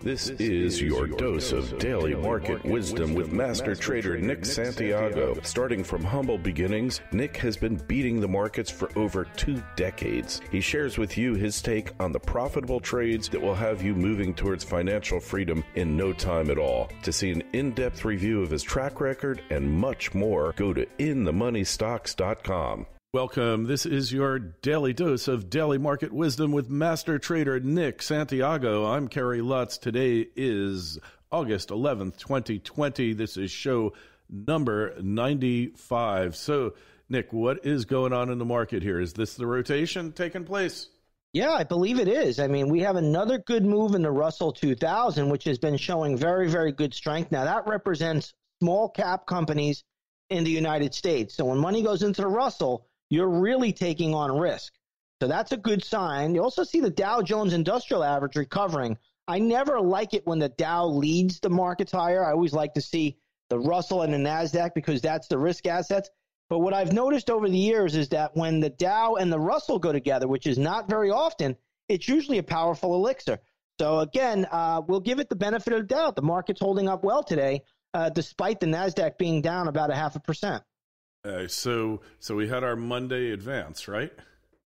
This is your dose of daily market wisdom with master trader Nick Santiago. Starting from humble beginnings, Nick has been beating the markets for over 2 decades. He shares with you his take on the profitable trades that will have you moving towards financial freedom in no time at all. To see an in-depth review of his track record and much more, go to inthemoneystocks.com. Welcome. This is your daily dose of daily market wisdom with master trader Nick Santiago. I'm Kerry Lutz. Today is August 11th, 2020. This is show number 95. So, Nick, what is going on in the market here? Is this the rotation taking place? Yeah, I believe it is. I mean, we have another good move in the Russell 2000, which has been showing very, very good strength. Now, that represents small cap companies in the United States. So when money goes into the Russell, you're really taking on risk. So that's a good sign. You also see the Dow Jones Industrial Average recovering. I never like it when the Dow leads the markets higher. I always like to see the Russell and the NASDAQ because that's the risk assets. But what I've noticed over the years is that when the Dow and the Russell go together, which is not very often, it's usually a powerful elixir. So again, we'll give it the benefit of the doubt. The market's holding up well today, despite the NASDAQ being down about 0.5%. So we had our Monday advance, right?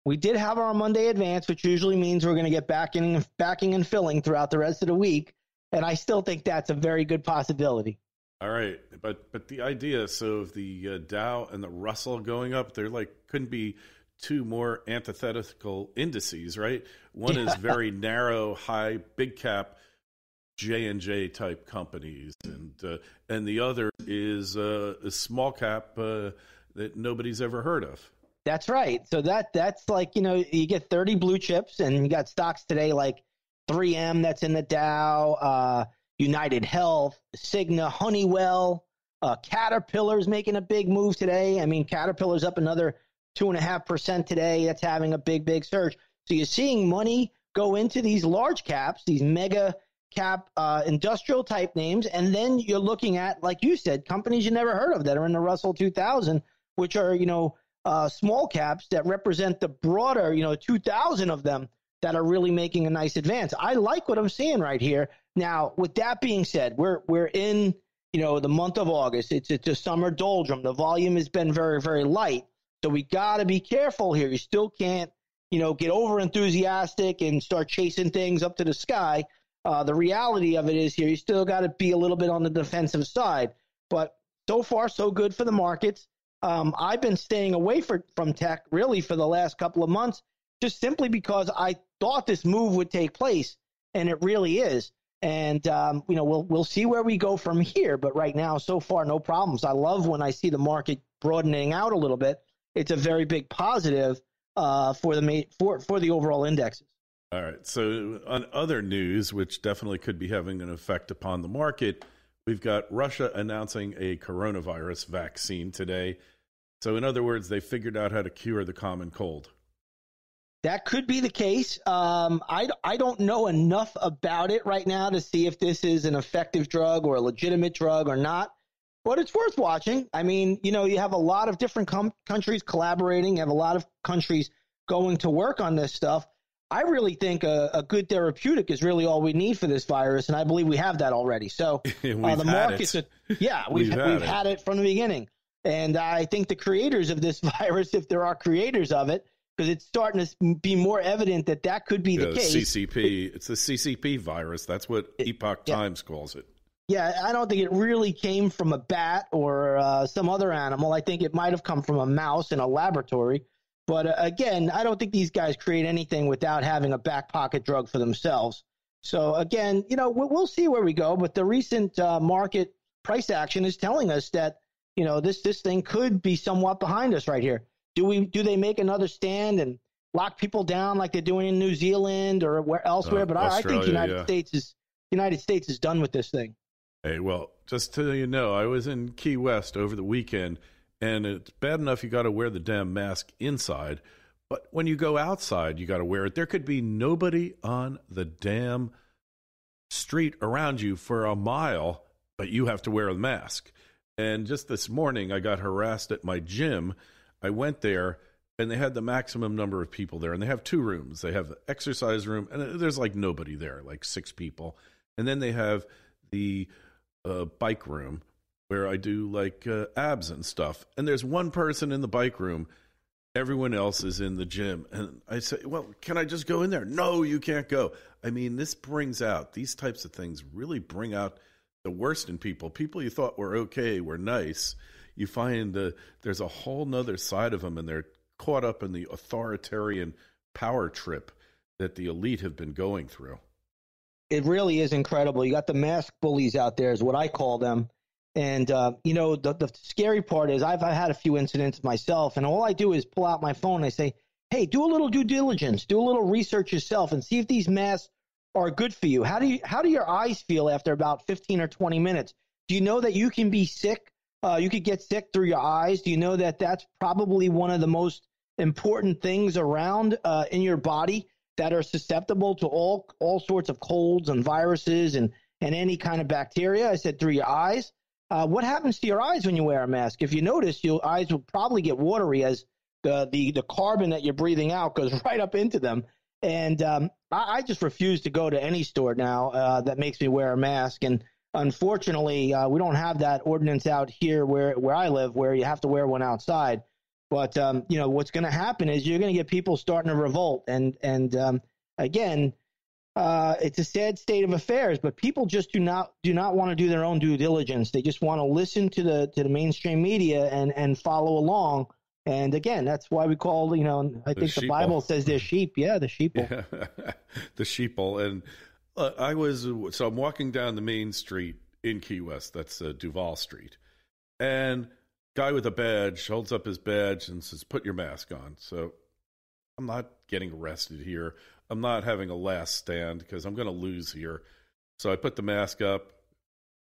We did have our Monday advance, which usually means we're going to get backing and filling throughout the rest of the week. And I still think that's a very good possibility. All right. But the idea, so if the Dow and the Russell going up, there couldn't be two more antithetical indices, right? One is very narrow, high, big cap, J&J type companies, and the other is a small cap that nobody's ever heard of. That's right. So that's like, you get 30 blue chips, and you got stocks today like 3M that's in the Dow, United Health, Cigna, Honeywell, Caterpillar's making a big move today. I mean, Caterpillar's up another 2.5% today. That's having a big surge. So you're seeing money go into these large caps, these mega cap industrial type names, and then you're looking at, like you said, companies you never heard of that are in the Russell 2000, which are small caps that represent the broader 2,000 of them that are really making a nice advance. I like what I'm seeing right here. Now, with that being said, we're in the month of August. It's a summer doldrum. The volume has been very, very light, so we got to be careful here. You still can't get over enthusiastic and start chasing things up to the sky. The reality of it is here, you still got to be a little bit on the defensive side. But so far, so good for the markets. I've been staying away from tech really for the last couple of months, just simply because I thought this move would take place, and it really is. And we'll see where we go from here. But right now, so far, no problems. I love when I see the market broadening out a little bit. It's a very big positive for the overall indexes. All right. So on other news, which definitely could be having an effect upon the market, we've got Russia announcing a coronavirus vaccine today. So in other words, they figured out how to cure the common cold. That could be the case. I don't know enough about it right now to see if this is an effective drug or a legitimate drug or not, but it's worth watching. I mean, you have a lot of different countries collaborating. You have a lot of countries going to work on this stuff. I really think a good therapeutic is really all we need for this virus, and I believe we have that already. So the markets, we've had it from the beginning, and I think the creators of this virus, if there are creators of it, because it's starting to be more evident that could be the case. CCP, it's the CCP virus. That's what Epoch Times calls it. Yeah, I don't think it really came from a bat or some other animal. I think it might have come from a mouse in a laboratory. But again, I don't think these guys create anything without having a back pocket drug for themselves. So again, we'll see where we go. But the recent market price action is telling us that this thing could be somewhat behind us right here. Do they make another stand and lock people down like they're doing in New Zealand or elsewhere? But I think the United States is done with this thing. Hey, well, just to let you know, I was in Key West over the weekend. And it's bad enough you got to wear the damn mask inside, but when you go outside, you got to wear it. There could be nobody on the damn street around you for a mile, but you have to wear a mask. And just this morning, I got harassed at my gym. I went there, and they had the maximum number of people there, and they have 2 rooms. They have the exercise room, and there's like nobody there, like 6 people. And then they have the bike room where I do like abs and stuff. And there's one person in the bike room. Everyone else is in the gym. And I say, well, can I just go in there? No, you can't go. I mean, this brings out, these types of things really bring out the worst in people. People you thought were okay, were nice. You find there's a whole nother side of them, and they're caught up in the authoritarian power trip that the elite have been going through. It really is incredible. You got the mask bullies out there is what I call them. And, the scary part is I've had a few incidents myself, and all I do is pull out my phone and I say, hey, do a little due diligence, do a little research yourself and see if these masks are good for you. How do your eyes feel after about 15 or 20 minutes? Do you know that you can be sick? You could get sick through your eyes. Do you know that that's probably one of the most important things around in your body that are susceptible to all sorts of colds and viruses and any kind of bacteria? I said through your eyes. What happens to your eyes when you wear a mask? If you notice, your eyes will probably get watery as the carbon that you're breathing out goes right up into them. And I just refuse to go to any store now that makes me wear a mask. And unfortunately, we don't have that ordinance out here where I live, where you have to wear one outside. But what's going to happen is you're going to get people starting to revolt. And again, it's a sad state of affairs. But people just do not want to do their own due diligence. They just want to listen to the mainstream media and follow along. And again, that's why we call, I think the Bible says they're sheep. Yeah, the sheeple. Yeah. The sheeple. And I'm walking down the main street in Key West. That's Duval Street. And guy with a badge holds up his badge and says, put your mask on. So I'm not getting arrested here. I'm not having a last stand because I'm going to lose here. So I put the mask up,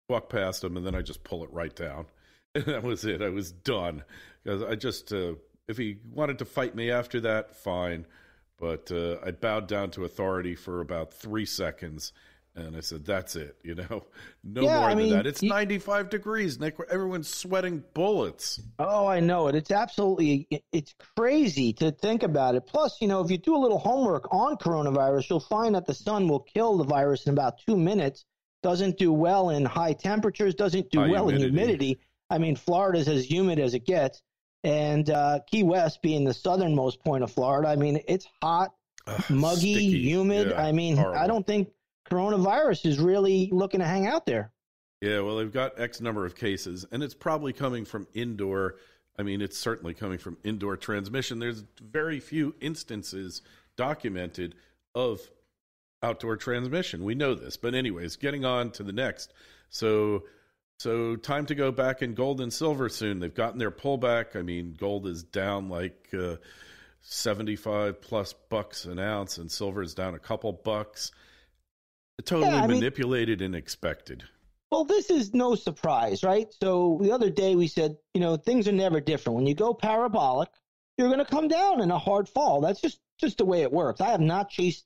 walk past him, and then I just pull it right down. And that was it. I was done. Because I just, if he wanted to fight me after that, fine. But I bowed down to authority for about 3 seconds. And I said, that's it, No more than that. It's 95 degrees, Nick. Everyone's sweating bullets. Oh, I know it. It's crazy to think about it. Plus, if you do a little homework on coronavirus, you'll find that the sun will kill the virus in about 2 minutes. Doesn't do well in high temperatures, doesn't do well in humidity. I mean, Florida's as humid as it gets. And Key West being the southernmost point of Florida, I mean, it's hot, muggy, sticky, humid. Yeah, I mean, horrible. I don't think coronavirus is really looking to hang out there. Yeah, well, they've got X number of cases, and it's probably coming from indoor. I mean, it's certainly coming from indoor transmission. There's very few instances documented of outdoor transmission. We know this. But anyways, getting on to the next. So time to go back in gold and silver soon. They've gotten their pullback. I mean, gold is down like 75 plus bucks an ounce, and silver is down a couple bucks. Totally manipulated and expected. Well, this is no surprise, right? So the other day we said, things are never different. When you go parabolic, you're going to come down in a hard fall. That's just the way it works. I have not chased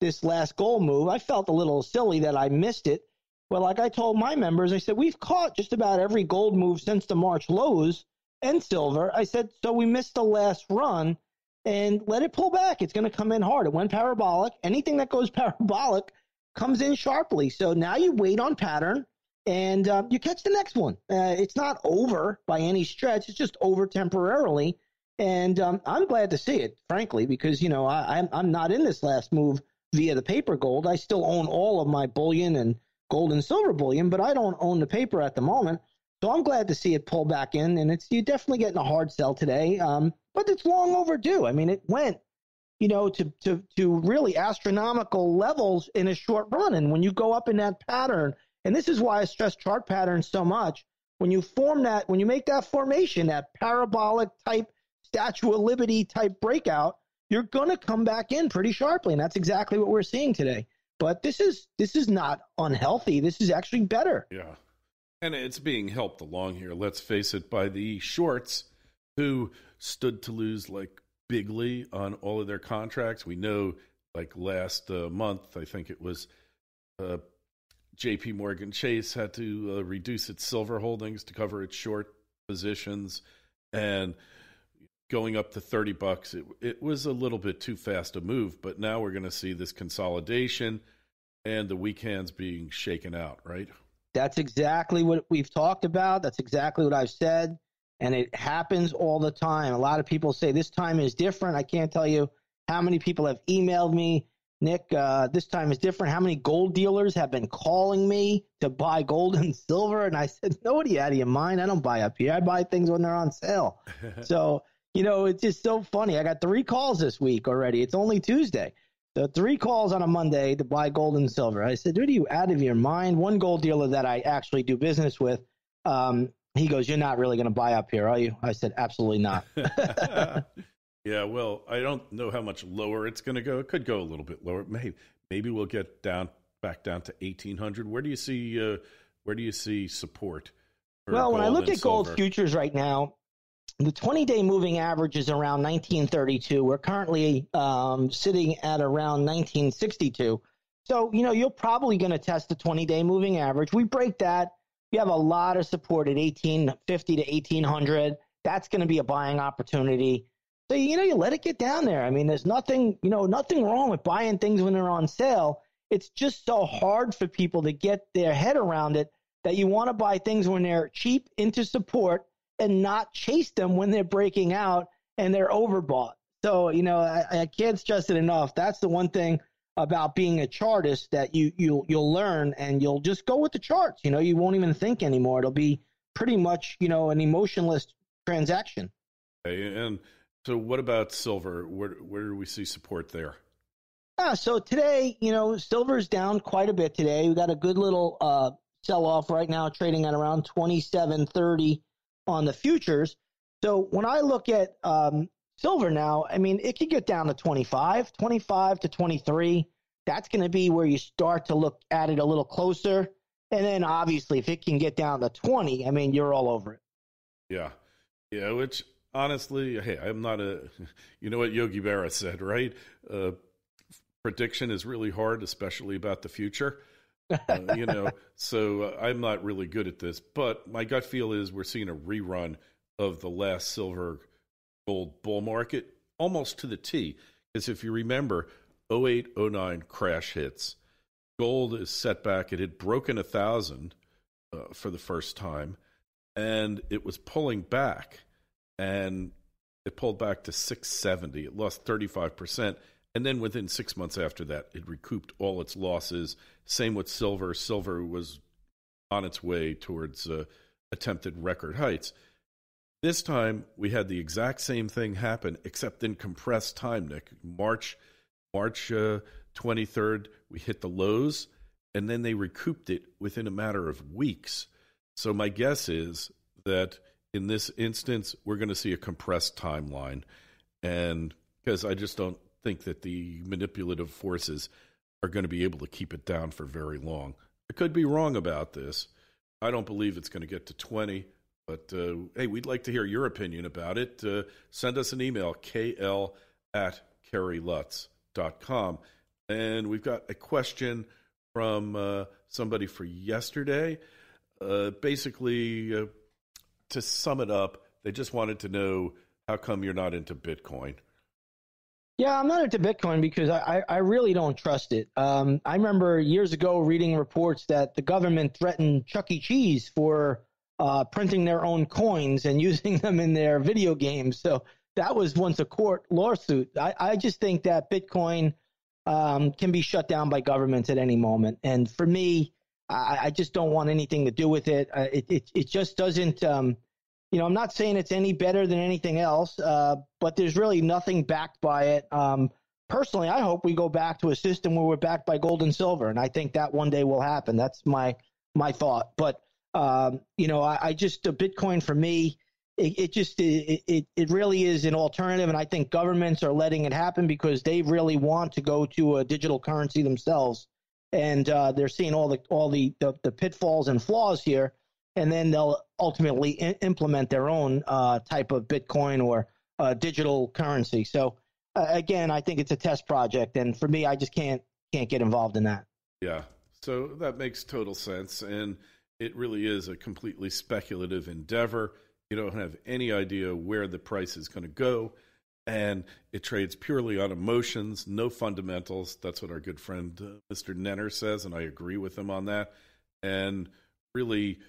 this last gold move. I felt a little silly that I missed it. Well, like I told my members, I said, we've caught just about every gold move since the March lows and silver. I said, so we missed the last run and let it pull back. It's going to come in hard. It went parabolic. Anything that goes parabolic comes in sharply. So now you wait on pattern and you catch the next one. It's not over by any stretch. It's just over temporarily. And I'm glad to see it, frankly, because, I'm not in this last move via the paper gold. I still own all of my bullion and gold and silver bullion, but I don't own the paper at the moment. So I'm glad to see it pull back in, and you're definitely getting a hard sell today. But it's long overdue. I mean, it went, to really astronomical levels in a short run. And when you go up in that pattern, and this is why I stress chart patterns so much, when you make that formation, that parabolic type Statue of Liberty type breakout, you're going to come back in pretty sharply. And that's exactly what we're seeing today. But this is not unhealthy. This is actually better. Yeah. And it's being helped along here, let's face it, by the shorts who stood to lose like bigly on all of their contracts. We know like last month, I think it was JP Morgan Chase had to reduce its silver holdings to cover its short positions. And going up to $30, it was a little bit too fast a move, but now we're going to see this consolidation, and the weak hands being shaken out, right? That's exactly what we've talked about. That's exactly what I've said. And it happens all the time. A lot of people say this time is different. I can't tell you how many people have emailed me, Nick, this time is different. How many gold dealers have been calling me to buy gold and silver? And I said, nobody out of your mind. I don't buy up here. I buy things when they're on sale. So, it's just so funny. I got 3 calls this week already. It's only Tuesday. So 3 calls on a Monday to buy gold and silver. I said, dude, are you out of your mind? One gold dealer that I actually do business with, he goes, you're not really going to buy up here, are you? I said, absolutely not. Yeah, well, I don't know how much lower it's going to go. It could go a little bit lower. Maybe we'll get back down to 1,800. Where do you see support? Well, when I look at silver? gold futures right now, the 20-day moving average is around 1932. We're currently sitting at around 1962. So, you're probably going to test the 20-day moving average. We break that. You have a lot of support at 1850 to 1800. That's going to be a buying opportunity. So, you let it get down there. I mean, there's nothing wrong with buying things when they're on sale. It's just so hard for people to get their head around it that you want to buy things when they're cheap into support and not chase them when they're breaking out and they're overbought. So, I can't stress it enough. That's the one thing about being a chartist that you'll learn, and you'll just go with the charts. You won't even think anymore. It'll be pretty much, an emotionless transaction. Okay, and so what about silver? Where do we see support there? So today, silver's down quite a bit today. We got a good little sell-off right now, trading at around 27.30 on the futures. So when I look at silver now, I mean, it could get down to 25 to 23. That's going to be where you start to look at it a little closer. And then obviously if it can get down to 20, I mean, you're all over it. Yeah. Yeah. Which honestly, hey, I'm not you know what Yogi Berra said, right? Prediction is really hard, especially about the future. So I'm not really good at this, but my gut feel is we're seeing a rerun of the last silver gold bull market almost to the T. Because if you remember, 08, 09 crash hits, gold is set back. It had broken 1,000 for the first time, and it was pulling back, and it pulled back to 670. It lost 35%. And then within 6 months after that, it recouped all its losses. Same with silver. Silver was on its way towards attempted record heights. This time, we had the exact same thing happen, except in compressed time, Nick. March 23rd, we hit the lows, and then they recouped it within a matter of weeks. So my guess is that in this instance, we're going to see a compressed timeline. And because I just don't think that the manipulative forces are going to be able to keep it down for very long. I could be wrong about this. I don't believe it's going to get to 20, but hey, we'd like to hear your opinion about it. Send us an email, kl@kerrylutz.com. And we've got a question from somebody for yesterday. Basically, to sum it up, they just wanted to know, how come you're not into Bitcoin? Yeah, I'm not into Bitcoin because I really don't trust it. I remember years ago reading reports that the government threatened Chuck E. Cheese for printing their own coins and using them in their video games. So that was once a court lawsuit. I just think that Bitcoin can be shut down by governments at any moment. And for me, I just don't want anything to do with it. It just doesn't I'm not saying it's any better than anything else, but there's really nothing backed by it. Personally, I hope we go back to a system where we're backed by gold and silver, and I think that one day will happen. That's my thought. But I just Bitcoin for me, it really is an alternative, and I think governments are letting it happen because they really want to go to a digital currency themselves, and they're seeing all the pitfalls and flaws here. And then they'll ultimately implement their own type of Bitcoin or digital currency. So, again, I think it's a test project. And for me, I just can't get involved in that. Yeah, so that makes total sense. And it really is a completely speculative endeavor. You don't have any idea where the price is going to go. and it trades purely on emotions, no fundamentals. That's what our good friend Mr. Nenner says, and I agree with him on that. And really,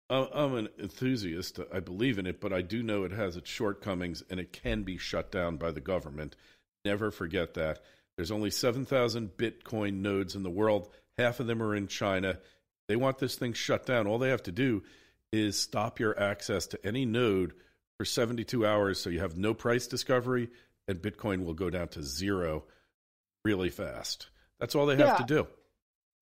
I'm an enthusiast. I believe in it, but I do know it has its shortcomings, and it can be shut down by the government. Never forget that. There's only 7,000 Bitcoin nodes in the world. Half of them are in China. They want this thing shut down. All they have to do is stop your access to any node for 72 hours so you have no price discovery, and Bitcoin will go down to zero really fast. That's all they have to do.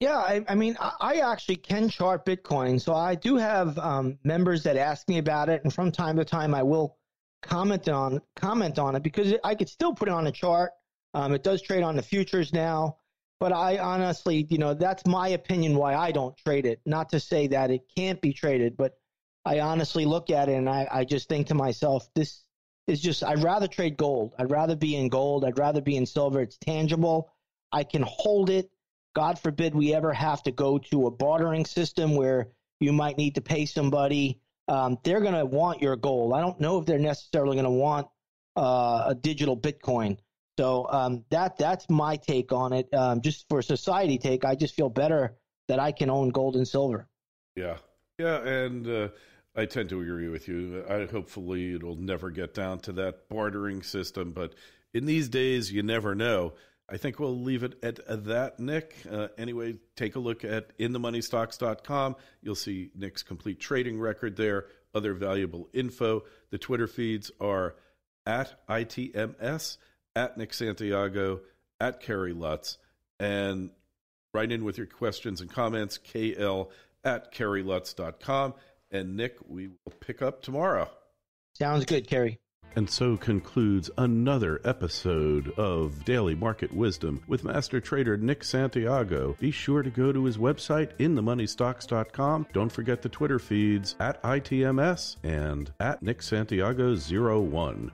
Yeah, I mean, I actually can chart Bitcoin. So I do have members that ask me about it, and from time to time I will comment on it because I could still put it on a chart. It does trade on the futures now, but I honestly, that's my opinion why I don't trade it. Not to say that it can't be traded, but I honestly look at it and I just think to myself, this is just, I'd rather trade gold. I'd rather be in gold. I'd rather be in silver. It's tangible. I can hold it. God forbid we ever have to go to a bartering system where you might need to pay somebody. They're going to want your gold. I don't know if they're necessarily going to want a digital Bitcoin. So that's my take on it. Just for society take, I just feel better that I can own gold and silver. Yeah, and I tend to agree with you. Hopefully it'll never get down to that bartering system, but in these days, you never know. I think we'll leave it at that, Nick. Anyway, take a look at inthemoneystocks.com. You'll see Nick's complete trading record there, other valuable info. The Twitter feeds are at ITMS, at Nick Santiago, at Kerry Lutz, and write in with your questions and comments, KL@kerrylutz.com. And Nick, we will pick up tomorrow. Sounds good, Kerry. And so concludes another episode of Daily Market Wisdom with Master Trader Nick Santiago. Be sure to go to his website, inthemoneystocks.com. Don't forget the Twitter feeds at ITMS and at Nick Santiago 01.